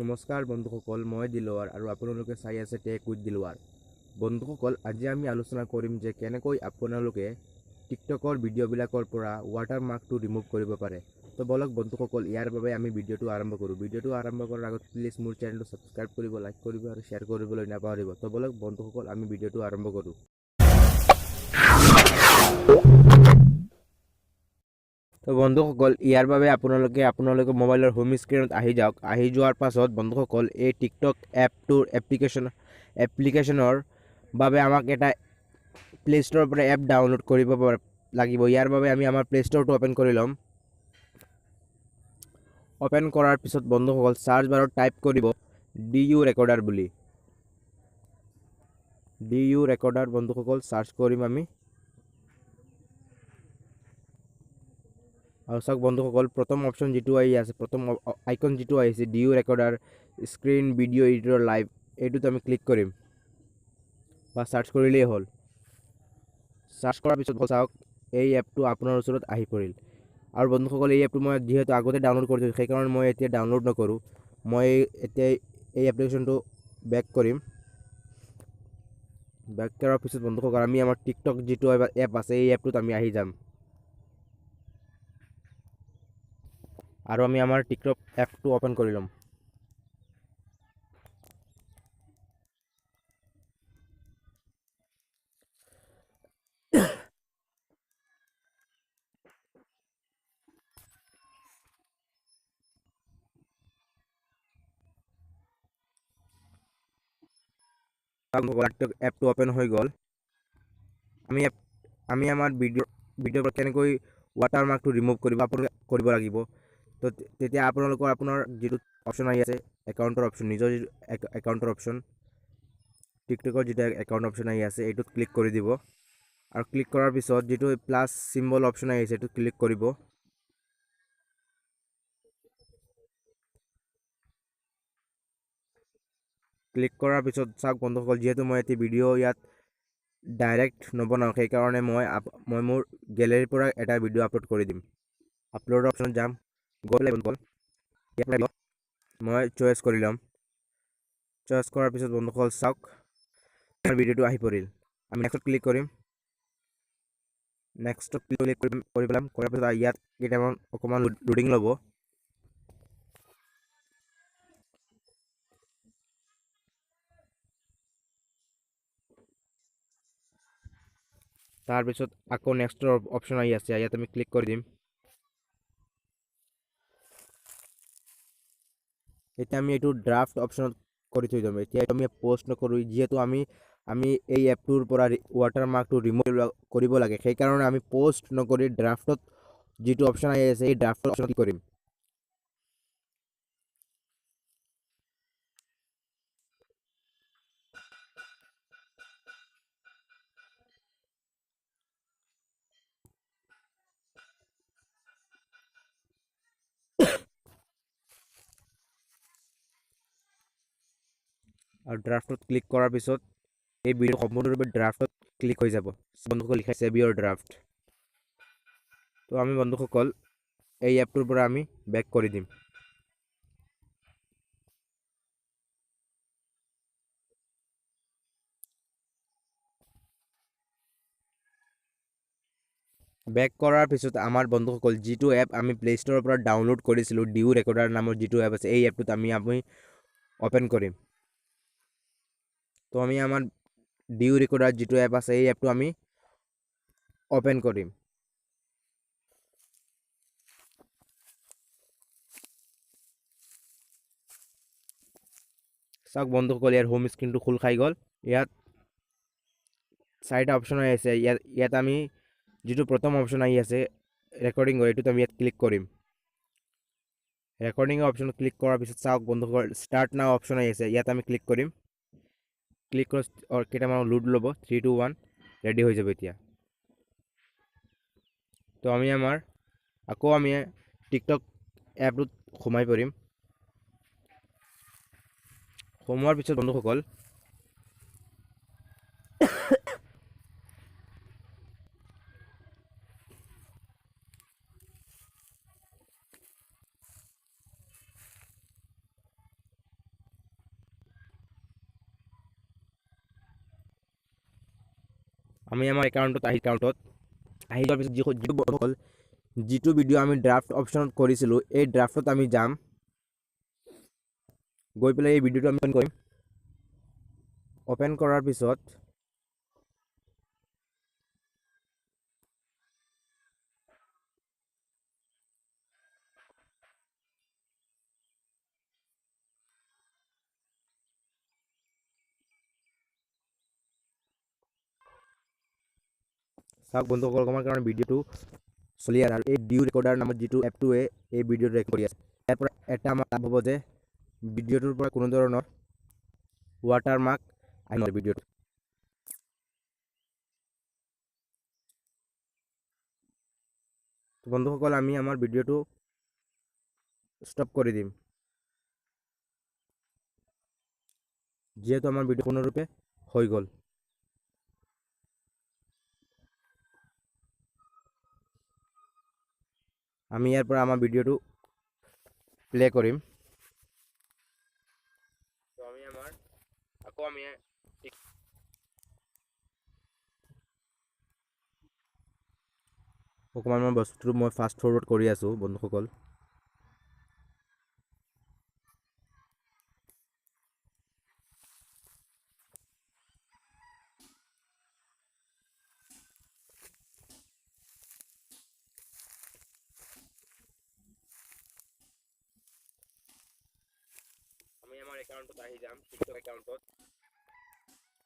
নমস্কাৰ বন্ধুসকল, মই দিলৱাৰ আৰু আপোনালোকে চাই আছে টেক উইথ দিলৱাৰ। বন্ধুসকল, আজি আমি আলোচনা কৰিম যে কেনেকৈ আপোনালোকে টিকটকৰ ভিডিঅ'বিলাকৰ পৰা ৱাটাৰমাৰ্কটো ৰিমুভ কৰিব পাৰে। তো বলক বন্ধুসকল, ইয়াৰ বাবে আমি ভিডিঅ'টো আৰম্ভ কৰোঁ। ভিডিঅ'টো আৰম্ভ কৰাৰ আগত প্লিজ মোৰ চেনেলটো ছাবস্ক্ৰাইব কৰিব, লাইক কৰিব আৰু শ্বেয়াৰ কৰিবলৈ নাপাহৰিব। তো বলক বন্ধুসকল, আমি ভিডিঅ'টো আৰম্ভ কৰোঁ। তো বন্ধুসকল, ইয়াৰ বাবে আপোনালোকে মোবাইলৰ হোম স্ক্ৰীনত আহি যাওক। আহি যোৱাৰ পাছত বন্ধুসকল, এই টিকটক এপ্লিকেশ্যনৰ বাবে আমাক এটা প্লে ষ্ট'ৰৰ পৰা এপ ডাউনলোড কৰিব লাগিব। ইয়াৰ বাবে আমি আমাৰ প্লে ষ্ট'ৰটো অ'পেন কৰি ল'ম। অ'পেন কৰাৰ পিছত বন্ধুসকল, চাৰ্চ বাৰত টাইপ কৰিব DU ৰেকৰ্ডাৰ বুলি। DU ৰেকৰ্ডাৰ বন্ধুসকল চাৰ্চ কৰিম আমি। আৰু চাওক বন্ধুসকল, প্ৰথম অপশ্যন যিটো আহি আছে, প্ৰথম আইকন যিটো আহিছে DU recorder screen video' editor live, এইটোত আমি ক্লিক কৰিম বা চাৰ্চ কৰিলেই হ'ল। চাৰ্চ কৰাৰ পিছত চাওক, এই এপটো আপোনাৰ ওচৰত আহি পৰিল। আৰু বন্ধুসকল, এই এপটো মই যিহেতু আগতে ডাউনলোড কৰিছোঁ, সেইকাৰণে মই এতিয়া ডাউনলোড নকৰোঁ। মই এতিয়া এই এপ্লিকেশ্যনটো বেক কৰিম। বেক কৰাৰ পিছত বন্ধুসকল, আমি আমাৰ টিকটক যিটো এপ আছে, এই এপটোত আমি আহি যাম। আৰু আমি আমাৰ টিকটক এপটো অ'পেন কৰি ল'ম। এপটো অ'পেন হৈ গ'ল। আমি আমাৰ ভিডিঅ'ৰ পৰা কেনেকৈ ৱাটাৰমাৰ্কটো ৰিমুভ কৰিব লাগিব। তো তেতিয়া আপোনাৰ যিটো অপশ্যন আহি আছে, একাউণ্টৰ অপশ্যন, নিজৰ যিটো একাউণ্টৰ অপশ্যন, টিকটকৰ যিটো একাউণ্ট অপশ্যন আহি আছে, এইটোত ক্লিক কৰি দিব। আৰু ক্লিক কৰাৰ পিছত যিটো প্লাছ চিম্বল অপশ্যন আহি আছে, এইটোত ক্লিক কৰিব। ক্লিক কৰাৰ পিছত চাওক বন্ধুসকল, যিহেতু মই এটি ভিডিঅ' ইয়াত ডাইৰেক্ট নবনাওঁ, সেইকাৰণে মই মোৰ গেলেৰীৰ পৰা এটা ভিডিঅ' আপলোড কৰি দিম। আপলোডৰ অপশ্যনত যাম, গৈ পেলাই মই চইচ কৰি ল'ম। চইচ কৰাৰ পিছত বন্ধুসকল চাওক, ভিডিঅ'টো আহি পৰিল। আমি নেক্সটত ক্লিক কৰিম। নেক্সটত ক্লিক কৰি পেলাম। কৰাৰ পিছত ইয়াত কেইটামান অকণমান লোডিং ল'ব। তাৰপিছত আকৌ নেক্সটৰ অপশ্যন আহি আছে, ইয়াত আমি ক্লিক কৰি দিম। এতিয়া আমি এইটো ড্ৰাফ্ট অপশ্যনত কৰি থৈ যাম। এতিয়া আমি পষ্ট নকৰোঁ, যিহেতু আমি এই এপটোৰ পৰা ৱাটাৰমাৰ্কটো ৰিমুভ কৰিব লাগে, সেইকাৰণে আমি পষ্ট নকৰি ড্ৰাফ্টত যিটো অপশ্যন আহি আছে, এই ড্ৰাফ্টৰ অপশ্যন ক্লিক কৰিম। আৰু ড্ৰাফ্টত ক্লিক কৰাৰ পিছত এই ভিডিঅ' সম্পূৰ্ণৰূপে ড্ৰাফ্টত ক্লিক হৈ যাব। বন্ধুসকল, লিখা ছেভ ইয়ৰ ড্ৰাফ্ট। তো আমি বন্ধুসকল, এই এপটোৰ পৰা আমি বেক কৰি দিম। বেক কৰাৰ পিছত আমাৰ বন্ধুসকল, যিটো এপ আমি প্লে ষ্ট'ৰৰ পৰা ডাউনলোড কৰিছিলোঁ, DU ৰেকৰ্ডাৰ নামৰ যিটো এপ আছে, এই এপটোত আমি অ'পেন কৰিম। তো আমি আমাৰ DU ৰেকৰ্ডাৰ যিটো এপ আছে, এই এপটো আমি অ'পেন কৰিম। চাওক বন্ধুসকল, ইয়াৰ হোম স্ক্ৰীনটো খোল খাই গ'ল। ইয়াত 4টা অপশ্যন আহি আছে। ইয়াত আমি যিটো প্ৰথম অপশ্যন আহি আছে ৰেকৰ্ডিঙৰ, এইটোত আমি ইয়াত ক্লিক কৰিম। ৰেকৰ্ডিঙৰ অপশ্যনত ক্লিক কৰাৰ পিছত চাওক বন্ধুসকল, ষ্টাৰ্ট নাও অপশ্যন আহি আছে, ইয়াত আমি ক্লিক কৰিম। ক্লিক কৰি কেইটামান লোড ল'ব, 3, 2, 1, ৰেডি হৈ যাব এতিয়া। তো আমি আকৌ আমি টিকটক এপটোত সোমাই পৰিম। সোমোৱাৰ পিছত বন্ধুসকল, আমি আমাৰ একাউণ্টত আহি যোৱাৰ পিছত যিটো হ'ল যিটো ভিডিঅ' আমি ড্ৰাফ্ট অপশ্যনত কৰিছিলোঁ এই ড্ৰাফ্টত আমি যাম গৈ পেলাই এই ভিডিঅ'টো আমি অপেন কৰিম অপেন কৰাৰ পিছত চাওক বন্ধুসকল অকণমান কাৰণে ভিডিঅ'টো চলি আছে আৰু এই ডিউ ৰেকৰ্ডাৰ নামৰ যিটো এপটোৱে এই ভিডিঅ'টো ৰেকৰ্ড কৰি আছে ইয়াৰ পৰা এটা আমাৰ লাভ হ'ব যে ভিডিঅ'টোৰ পৰা কোনো ধৰণৰ ৱাটাৰমাৰ্ক আহিব ভিডিঅ'টো বন্ধুসকল আমি আমাৰ ভিডিঅ'টো ষ্টপ কৰি দিম যিহেতু আমাৰ ভিডিঅ' সম্পূৰ্ণৰূপে হৈ গ'ল আমি ইয়াৰ পৰা আমাৰ ভিডিঅ'টো প্লে কৰিম তো আমি আমাৰ আকৌ আমি অকণমান মই বস্তুটো মই ফাষ্ট ফৰৱাৰ্ড কৰি আছোঁ বন্ধুসকল আমি আমাৰ একাউণ্টত আহি যাম টিকটক একাউণ্টত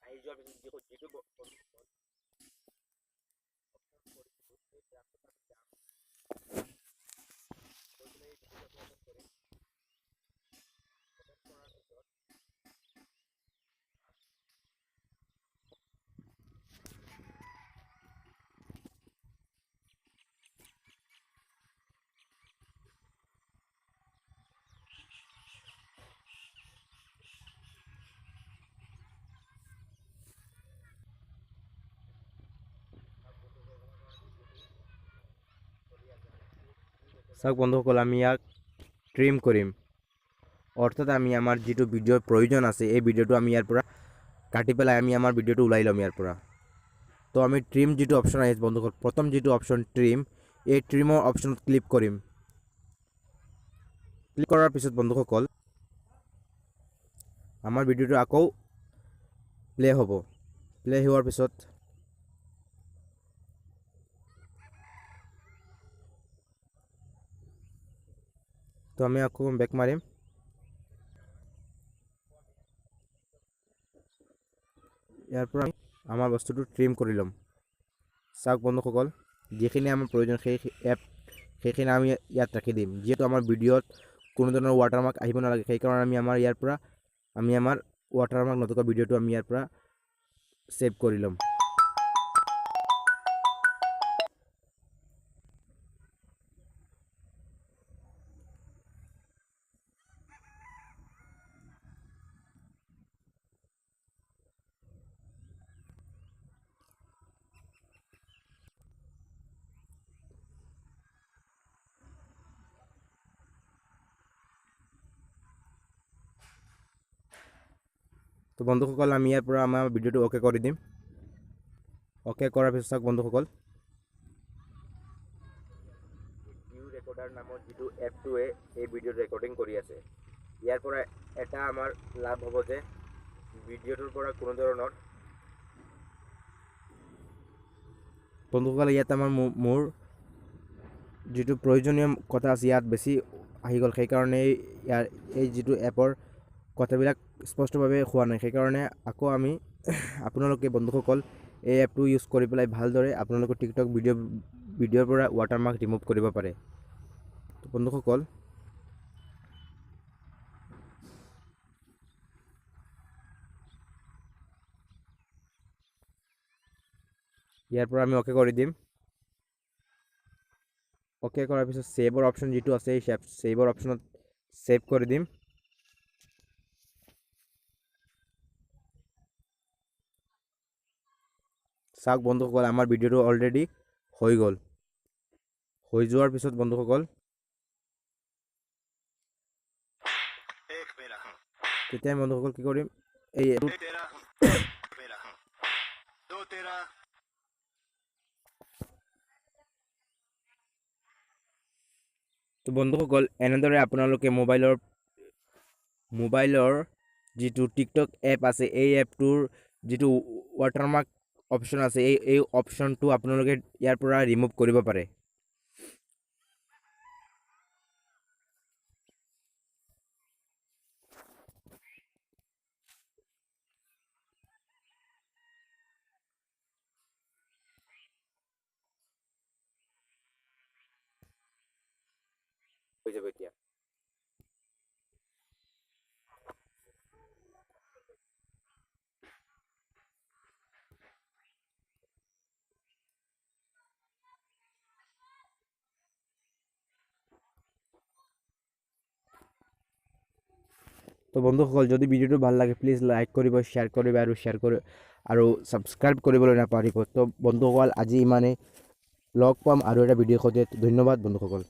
আহি যোৱাৰ পিছত যিটো চাওক বন্ধুসকল আমি ইয়াক ট্ৰিম কৰিম অৰ্থাৎ আমি আমাৰ যিটো ভিডিঅ'ৰ প্ৰয়োজন আছে এই ভিডিঅ'টো আমি ইয়াৰ পৰা কাটি পেলাই আমি আমাৰ ভিডিঅ'টো ওলাই ল'ম ইয়াৰ পৰা তো আমি ট্ৰিম যিটো অপশ্যন আহিছে বন্ধুসকল প্ৰথম যিটো অপশ্যন ট্ৰিম এই ট্ৰিমৰ অপশ্যনত ক্লিক কৰিম ক্লিক কৰাৰ পিছত বন্ধুসকল আমাৰ ভিডিঅ'টো আকৌ প্লে হ'ব প্লে হোৱাৰ পিছত তো আমি আকৌ বেক মাৰিম ইয়াৰ পৰা আমাৰ বস্তুটো ট্ৰিম কৰি ল'ম চাওক বন্ধুসকল যিখিনি আমাৰ প্ৰয়োজন সেইখিনি আমি ইয়াত ৰাখি দিম যিহেতু আমাৰ ভিডিঅ'ত কোনো ধৰণৰ ৱাটাৰমাৰ্ক আহিব নালাগে সেইকাৰণে আমি আমাৰ ইয়াৰ পৰা আমি আমাৰ ৱাটাৰমাৰ্ক নথকা ভিডিঅ'টো আমি ইয়াৰ পৰা ছেভ কৰি ল'ম তো বন্ধুসকল আমি ইয়াৰ পৰা আমাৰ ভিডিঅ'টো অ'কে কৰি দিম অ'কে কৰাৰ পিছত চাওক বন্ধুসকল ভিডিঅ' ৰেকৰ্ডাৰ নামৰ যিটো এপটোৱে এই ভিডিঅ' ৰেকৰ্ডিং কৰি আছে ইয়াৰ পৰা এটা আমাৰ লাভ হ'ব যে ভিডিঅ'টোৰ পৰা কোনো ধৰণৰ বন্ধুসকল ইয়াত আমাৰ মোৰ যিটো প্ৰয়োজনীয় কথা আছে ইয়াত বেছি আহি গ'ল সেইকাৰণে ইয়াৰ এই যিটো এপৰ কথাবিলাক স্পষ্টভাৱে হোৱা নাই সেইকাৰণে আকৌ আমি আপোনালোকে বন্ধুসকল এই এপটো ইউজ কৰি পেলাই ভালদৰে আপোনালোকৰ টিকটক ভিডিঅ'ৰ পৰা ৱাটাৰমাৰ্ক ৰিমুভ কৰিব পাৰে বন্ধুসকল ইয়াৰ পৰা আমি অ'কে কৰি দিম অ'কে কৰাৰ পিছত ছেভৰ অপশ্যন যিটো আছে এই ছেভৰ অপশ্যনত ছেভ কৰি দিম চাওক বন্ধুসকল আমাৰ ভিডিঅ'টো অলৰেডি হৈ গ'ল হৈ যোৱাৰ পিছত বন্ধুসকল তেতিয়া বন্ধুসকল কি কৰিম এই তো বন্ধুসকল এনেদৰে আপোনালোকে মোবাইলৰ যিটো টিকটক এপ আছে এই এপটোৰ যিটো ৱাটাৰমাৰ্ক অপশ্যন আছে এই অপশ্যনটো আপোনালোকে ইয়াৰ পৰা ৰিমুভ কৰিব পাৰে। হৈ যাব এতিয়া। তো বন্ধুসকল যদি ভিডিওটো ভাল লাগে প্লিজ লাইক কৰিব, শ্বেয়াৰ কৰিব আৰু ছাবস্ক্ৰাইব কৰিবলৈ নাপাহৰিব। তো বন্ধুসকল আজি ইমানেই, লগ পাম আৰু এটা ভিডিঅ' সৈতে। ধন্যবাদ বন্ধুসকল।